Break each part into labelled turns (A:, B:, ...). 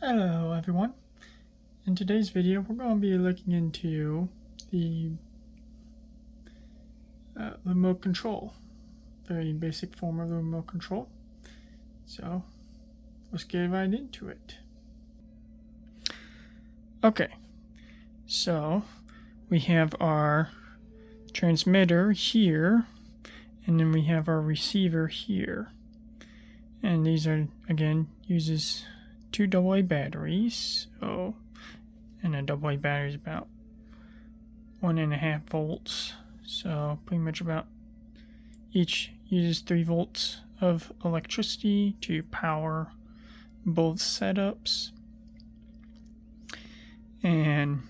A: Hello everyone. In today's video we're going to be looking into the remote control. Very basic form of the remote control. So let's get right into it. Okay, so we have our transmitter here, and then we have our receiver here. And these are, again, uses two AA batteries. And a AA battery is about 1.5 volts. So pretty much about each uses 3 volts of electricity to power both setups. And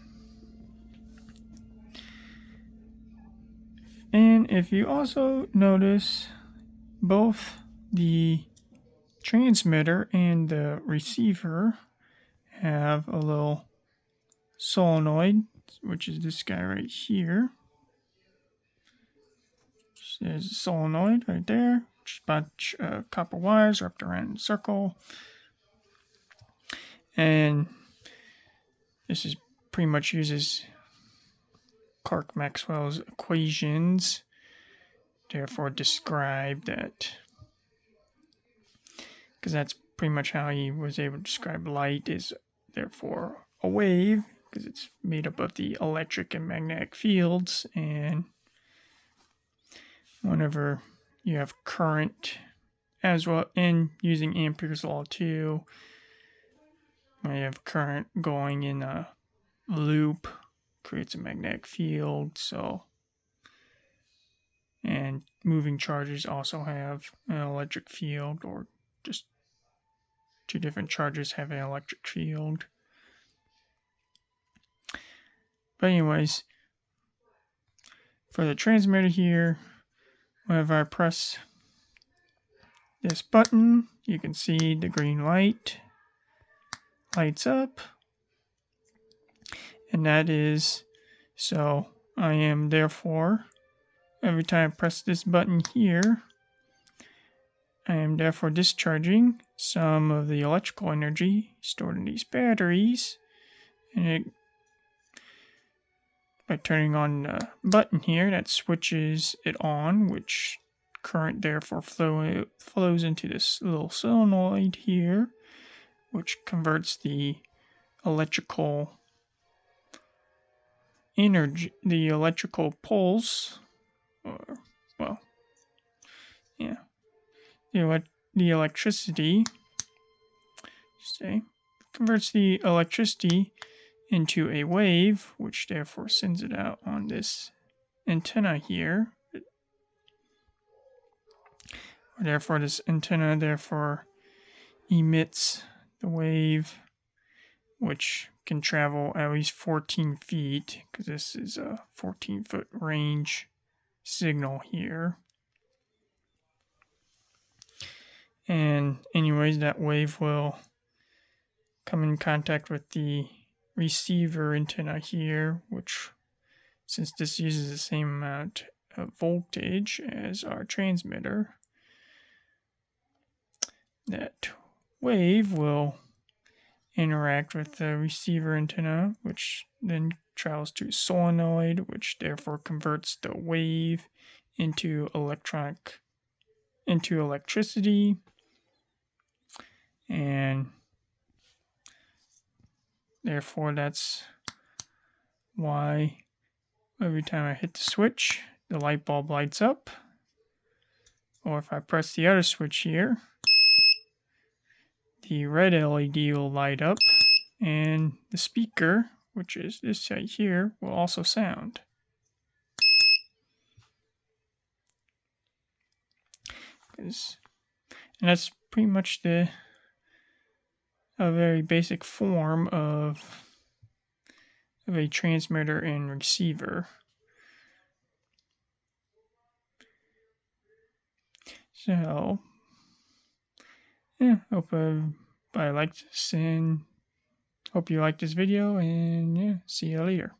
A: if you also notice, both the transmitter and the receiver have a little solenoid, which is this guy right here. There's a solenoid right there, which is a bunch of copper wires wrapped around in a circle. And this is pretty much uses Clerk-Maxwell's equations, therefore describe that, because that's pretty much how he was able to describe light, is therefore a wave, because it's made up of the electric and magnetic fields. And whenever you have current as well, and using Ampere's law too, when you have current going in a loop, creates a magnetic field. So, and moving charges also have an electric field, or just two different charges have an electric field. But anyways, for the transmitter here, whenever I press this button, you can see the green light lights up. And that is, so I am therefore, every time I press this button here, I am therefore discharging some of the electrical energy stored in these batteries. And by turning on the button here, that switches it on, which current therefore flows into this little solenoid here, which converts the electrical energy, the electrical pulse, or, well, yeah, the electricity, say, converts the electricity into a wave, which therefore sends it out on this antenna here. Therefore, this antenna therefore emits the wave, which can travel at least 14 feet, because this is a 14-foot range signal here. And anyways, that wave will come in contact with the receiver antenna here, which, since this uses the same amount of voltage as our transmitter, that wave will interact with the receiver antenna, which then travels to a solenoid, which therefore converts the wave into electricity. And therefore that's why every time I hit the switch, the light bulb lights up. Or if I press the other switch here, the red LED will light up, and the speaker, which is this right here, will also sound. And that's pretty much a very basic form of a transmitter and receiver. So, yeah, hope everybody liked this, and hope you liked this video, and yeah, see you later.